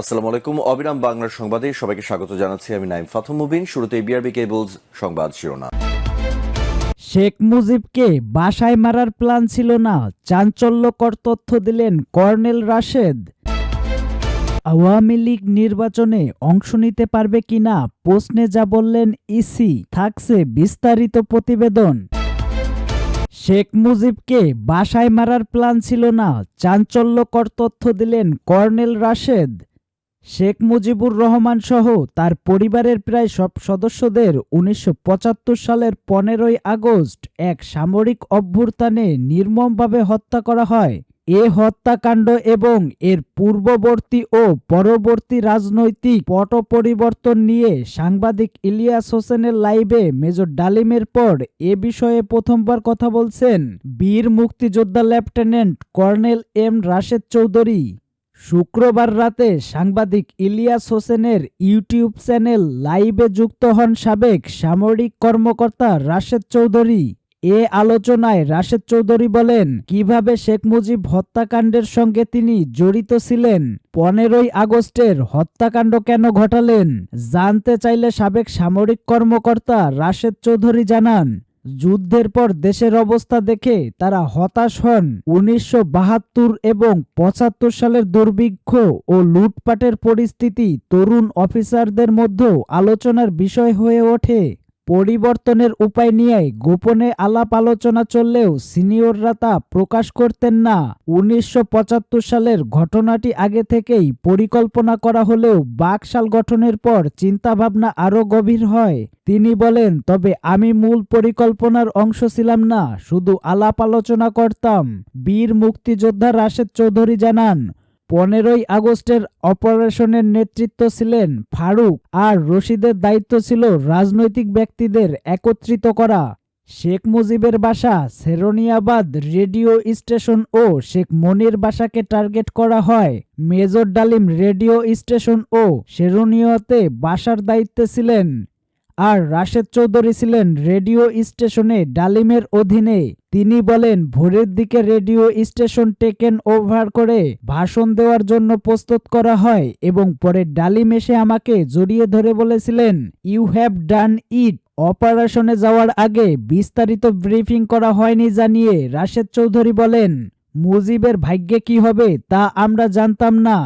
আসসালামু আলাইকুম। অবিরাম বাংলার সংবাদে সবাইকে স্বাগত জানাচ্ছি। আমি নাইম ফাথম মুবিন। শুরুতে বিআরবি কেবলস সংবাদ শিরোনাম। শেখ মুজিবকে বাসায় মারার প্ল্যান ছিল না, চাঞ্চল্যকর তথ্য দিলেন কর্নেল রাশেদ। আওয়ামী লীগ নির্বাচনে অংশ নিতে পারবে কিনা প্রশ্নে যা বললেন ইসি, থাকছে বিস্তারিত প্রতিবেদন। শেখ মুজিবকে বাসায় মারার প্ল্যান ছিল না, চাঞ্চল্যকর তথ্য দিলেন কর্নেল রাশেদ। শেখ মুজিবুর রহমান সহ তার পরিবারের প্রায় সব সদস্যদের ১৯৭৫ সালের ১৫ই আগস্ট এক সামরিক অভ্যুত্থানে নির্মমভাবে হত্যা করা হয়। এ হত্যাকাণ্ড এবং এর পূর্ববর্তী ও পরবর্তী রাজনৈতিক পট পরিবর্তন নিয়ে সাংবাদিক ইলিয়াস হোসেনের লাইভে মেজর ডালিমের পর এ বিষয়ে প্রথমবার কথা বলছেন বীর মুক্তিযোদ্ধা lieutenant colonel M Rashed Chowdhury. শুক্রবার রাতে সাংবাদিক ইলিয়াস হোসেনের ইউটিউব চ্যানেল লাইভে যুক্ত হন সাবেক সামরিক কর্মকর্তা রাশেদ চৌধুরী। এ আলোচনায় রাশেদ চৌধুরী বলেন কিভাবে শেখ মুজিব হত্যাকাণ্ডের সঙ্গে তিনি জড়িত ছিলেন, 15ই আগস্টের হত্যাকাণ্ড কেন ঘটালেন। জানতে চাইলে সাবেক সামরিক কর্মকর্তা রাশেদ চৌধুরী জানান, যুদ্ধের পর দেশের অবস্থা দেখে তারা হতাশ হন। ১৯৭২ এবং ৭৫ সালের দুর্ভিক্ষ ও লুটপাটের পরিস্থিতি তরুণ অফিসারদের মধ্যেও আলোচনার বিষয় হয়ে ওঠে। পরিবর্তনের উপায় নিয়ে গোপনে আলাপ আলোচনা চললেও সিনিয়ররা তা প্রকাশ করতেন না। ১৯৭৫ সালের ঘটনাটি আগে থেকেই পরিকল্পনা করা হলেও বাকশাল গঠনের পর চিন্তাভাবনা আরও গভীর হয়। তিনি বলেন, তবে আমি মূল পরিকল্পনার অংশ ছিলাম না, শুধু আলাপ আলোচনা করতাম। বীর মুক্তিযোদ্ধা রাশেদ চৌধুরী জানান, 15ই আগস্টের অপারেশনের নেতৃত্ব ছিলেন ফারুক আর রশিদের দায়িত্ব ছিল রাজনৈতিক ব্যক্তিদের একত্রিত করা। শেখ মুজিবের বাসা সেরনিয়াবাদ রেডিও স্টেশন ও শেখ মনির বাসাকে টার্গেট করা হয়। মেজর ডালিম রেডিও স্টেশন ও সেরনিয়াতে বাসার দায়িত্বে ছিলেন, আর রাশেদ চৌধুরী ছিলেন রেডিও স্টেশনে ডালিমের অধীনে। তিনি বলেন, ভোরের দিকে রেডিও স্টেশন টেকেন ওভার করে ভাষণ দেওয়ার জন্য প্রস্তুত করা হয় এবং পরে ডালিম এসে আমাকে জড়িয়ে ধরে বলেছিলেন, ইউ হ্যাভ ডান ইট। অপারেশনে যাওয়ার আগে বিস্তারিত ব্রিফিং করা হয়নি জানিয়ে রাশেদ চৌধুরী বলেন, মুজিবের ভাগ্যে কি হবে তা আমরা জানতাম না।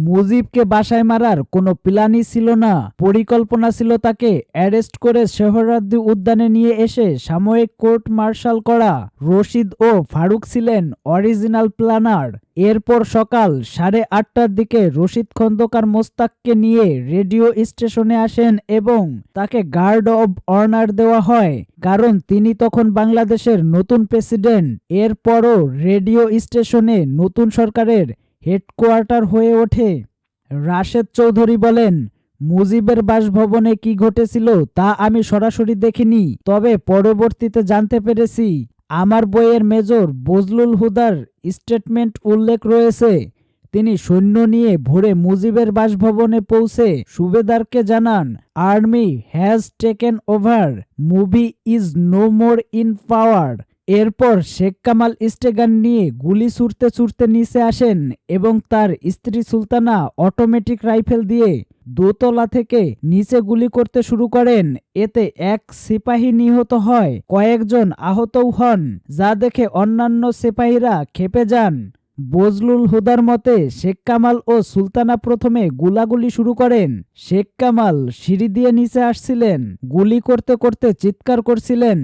মুজিবকে বাসায় মারার কোনো প্ল্যানই ছিল না। পরিকল্পনা ছিল তাকে অ্যারেস্ট করে সোহরাওয়ার্দী উদ্যানে নিয়ে এসে সাময়িক কোর্ট মার্শাল করা। রশিদ ও ফারুক ছিলেন অরিজিনাল প্ল্যানার। এরপর সকাল 8:30টার দিকে রশিদ খন্দকার মোস্তাককে নিয়ে রেডিও স্টেশনে আসেন এবং তাকে গার্ড অব অনার দেওয়া হয়, কারণ তিনি তখন বাংলাদেশের নতুন প্রেসিডেন্ট। এরপরও রেডিও স্টেশনে নতুন সরকারের হেডকোয়ার্টার হয়ে ওঠে। রাশেদ চৌধুরী বলেন, মুজিবের বাসভবনে কি ঘটেছিল তা আমি সরাসরি দেখিনি, তবে পরবর্তীতে জানতে পেরেছি। আমার বইয়ের মেজর বজলুল হুদার স্টেটমেন্ট উল্লেখ রয়েছে। তিনি সৈন্য নিয়ে ভোরে মুজিবের বাসভবনে পৌঁছে সুবেদারকে জানান, army has taken over, movie is no more in power. এরপর শেখ কামাল স্টেগান নিয়ে গুলি ছুড়তে ছুড়তে নিচে আসেন এবং তার স্ত্রী সুলতানা অটোমেটিক রাইফেল দিয়ে দোতলা থেকে নিচে গুলি করতে শুরু করেন। এতে এক সিপাহী নিহত হয়, কয়েকজন আহতও হন, যা দেখে অন্যান্য সিপাহীরা ক্ষেপে যান। বজলুল হুদার মতে শেখ কামাল ও সুলতানা প্রথমে গুলাগুলি শুরু করেন। শেখ কামাল সিঁড়ি দিয়ে নিচে আসছিলেন, গুলি করতে করতে চিৎকার করছিলেন।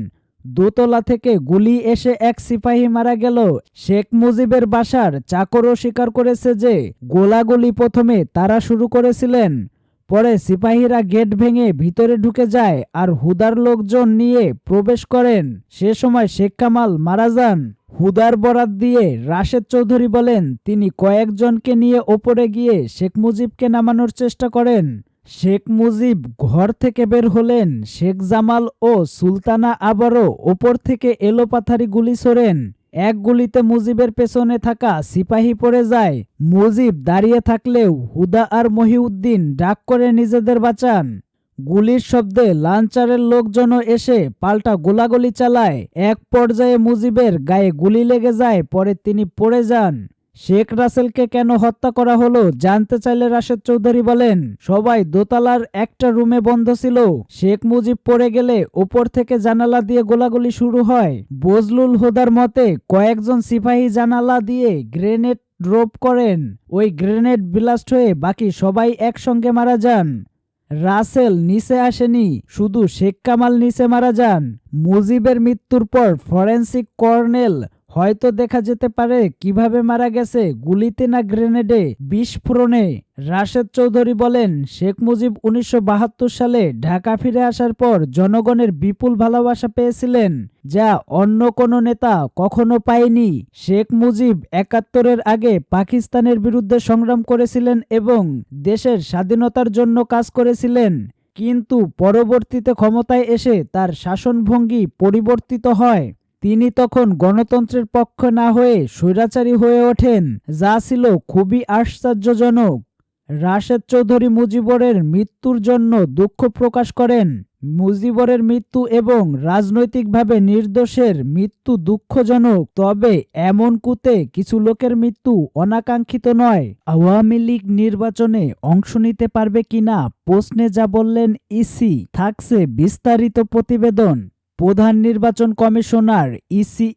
দোতলা থেকে গুলি এসে এক সিপাহী মারা গেল। শেখ মুজিবের বাসার চাকরও স্বীকার করেছে যে গোলাগুলি প্রথমে তারা শুরু করেছিলেন, পরে সিপাহীরা গেট ভেঙে ভিতরে ঢুকে যায় আর হুদার লোকজন নিয়ে প্রবেশ করেন। সে সময় শেখ কামাল মারা যান। হুদার বরাত দিয়ে রাশেদ চৌধুরী বলেন, তিনি কয়েকজনকে নিয়ে ওপরে গিয়ে শেখ মুজিবকে নামানোর চেষ্টা করেন। শেখ মুজিব ঘর থেকে বের হলেন, শেখ জামাল ও সুলতানা আবারও ওপর থেকে এলোপাথারি গুলি ছোড়েন। এক গুলিতে মুজিবের পেছনে থাকা সিপাহী পড়ে যায়। মুজিব দাঁড়িয়ে থাকলেও হুদা আর মহিউদ্দিন ডাক করে নিজেদের বাঁচান। গুলির শব্দে লাঞ্চারের লোকজনও এসে পাল্টা গোলাগুলি চালায়। এক পর্যায়ে মুজিবের গায়ে গুলি লেগে যায়, পরে তিনি পড়ে যান। শেখ রাসেলকে কেন হত্যা করা হলো জানতে চাইলে রাশেদ চৌধুরী বলেন, সবাই দোতলার একটা রুমে বন্ধ ছিল। শেখ মুজিব পড়ে গেলে ওপর থেকে জানালা দিয়ে গোলাগুলি শুরু হয়। বজলুল হুদার মতে কয়েকজন সিপাহী জানালা দিয়ে গ্রেনেড ড্রপ করেন। ওই গ্রেনেড ব্লাস্ট হয়ে বাকি সবাই একসঙ্গে মারা যান। রাসেল নিচে আসেনি, শুধু শেখ কামাল নিচে মারা যান। মুজিবের মৃত্যুর পর ফরেনসিক কর্নেল হয়তো দেখা যেতে পারে কিভাবে মারা গেছে, গুলিতে না গ্রেনেডে, বিস্ফোরণে। রাশেদ চৌধুরী বলেন, শেখ মুজিব 1972 সালে ঢাকা ফিরে আসার পর জনগণের বিপুল ভালোবাসা পেয়েছিলেন, যা অন্য কোনো নেতা কখনো পায়নি। শেখ মুজিব 71-এর আগে পাকিস্তানের বিরুদ্ধে সংগ্রাম করেছিলেন এবং দেশের স্বাধীনতার জন্য কাজ করেছিলেন। কিন্তু পরবর্তীতে ক্ষমতায় এসে তার শাসনভঙ্গি পরিবর্তিত হয়। তিনি তখন গণতন্ত্রের পক্ষ না হয়ে স্বৈরাচারী হয়ে ওঠেন, যা ছিল খুবই আশ্চর্যজনক। রাশেদ চৌধুরী মুজিবরের মৃত্যুর জন্য দুঃখ প্রকাশ করেন। মুজিবরের মৃত্যু এবং রাজনৈতিকভাবে নির্দোষের মৃত্যু দুঃখজনক, তবে এমন কুতে কিছু লোকের মৃত্যু অনাকাঙ্ক্ষিত নয়। আওয়ামী লীগ নির্বাচনে অংশ নিতে পারবে কিনা প্রশ্নে যা বললেন ইসি, থাকছে বিস্তারিত প্রতিবেদন। প্রধান নির্বাচন commissioner EC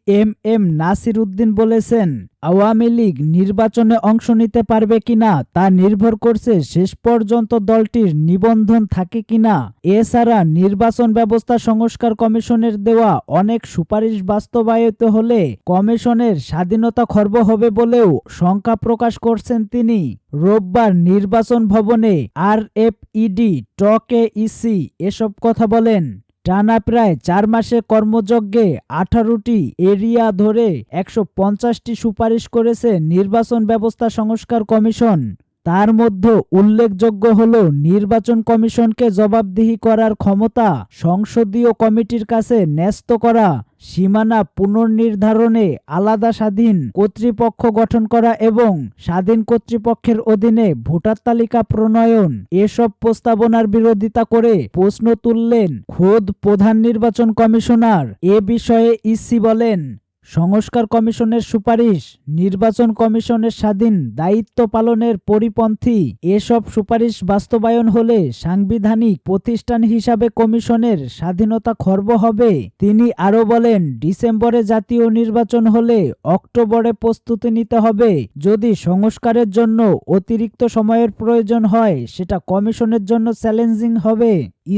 M Nasir Uddin বলেছেন, আওয়ামী লীগ নির্বাচনে অংশ নিতে পারবে কিনা তা নির্ভর করছে শেষ পর্যন্ত দলটির নিবন্ধন থাকে কিনা। এছাড়া নির্বাচন ব্যবস্থা সংস্কার কমিশনের দেওয়া অনেক সুপারিশ বাস্তবায়িত হলে কমিশনের স্বাধীনতা খর্ব হবে বলেও শঙ্কা প্রকাশ করছেন তিনি। রোববার নির্বাচন ভবনে RFED টকে ইসি এসব কথা বলেন। টানা প্রায় 4 মাসে কর্মযজ্ঞে 18টি এরিয়া ধরে 150টি সুপারিশ করেছে নির্বাচন ব্যবস্থা সংস্কার কমিশন। তার মধ্যে উল্লেখযোগ্য হল নির্বাচন কমিশনকে জবাবদিহি করার ক্ষমতা সংসদীয় কমিটির কাছে ন্যস্ত করা, সীমানা পুনর্নির্ধারণে আলাদা স্বাধীন কর্তৃপক্ষ গঠন করা এবং স্বাধীন কর্তৃপক্ষের অধীনে ভোটার তালিকা প্রণয়ন। এসব প্রস্তাবনার বিরোধিতা করে প্রশ্ন তুললেন খোদ প্রধান নির্বাচন কমিশনার। এ বিষয়ে ইসি বলেন, সংস্কার কমিশনের সুপারিশ নির্বাচন কমিশনের স্বাধীন দায়িত্ব পালনের পরিপন্থী। এসব সুপারিশ বাস্তবায়ন হলে সাংবিধানিক প্রতিষ্ঠান হিসাবে কমিশনের স্বাধীনতা খর্ব হবে। তিনি আরো বলেন, ডিসেম্বরে জাতীয় নির্বাচন হলে অক্টোবরে প্রস্তুতি নিতে হবে। যদি সংস্কারের জন্য অতিরিক্ত সময়ের প্রয়োজন হয় সেটা কমিশনের জন্য চ্যালেঞ্জিং হবে।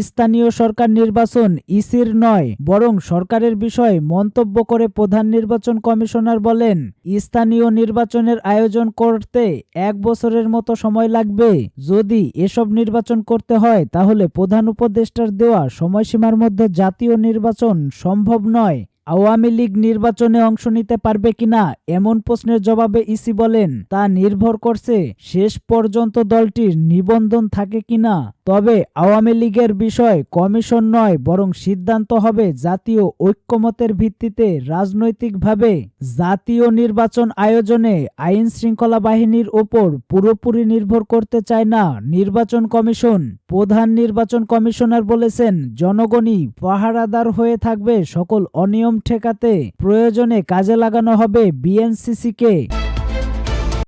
স্থানীয় সরকার নির্বাচন ইসির নয়, বরং সরকারের বিষয় মন্তব্য করে প্রধান নির্বাচন কমিশনার বলেন, স্থানীয় নির্বাচনের আয়োজন করতে 1 বছরের মতো সময় লাগবে। যদি এসব নির্বাচন করতে হয় তাহলে প্রধান উপদেষ্টার দেওয়া সময়সীমার মধ্যে জাতীয় নির্বাচন সম্ভব নয়। আওয়ামী লীগ নির্বাচনে অংশ নিতে পারবে কিনা এমন প্রশ্নের জবাবে ইসি বলেন, তা নির্ভর করছে শেষ পর্যন্ত দলটির নিবন্ধন থাকে কিনা। তবে আওয়ামী লীগের বিষয় কমিশন নয়, বরং সিদ্ধান্ত হবে জাতীয় ঐক্যমতের ভিত্তিতে রাজনৈতিকভাবে। জাতীয় নির্বাচন আয়োজনে আইন শৃঙ্খলা বাহিনীর ওপর পুরোপুরি নির্ভর করতে চায় না নির্বাচন কমিশন। প্রধান নির্বাচন কমিশনার বলেছেন, জনগণই পাহারাদার হয়ে থাকবে সকল অনিয়ম ঠেকাতে। প্রয়োজনে কাজে লাগানো হবে বিএনসিসিকে।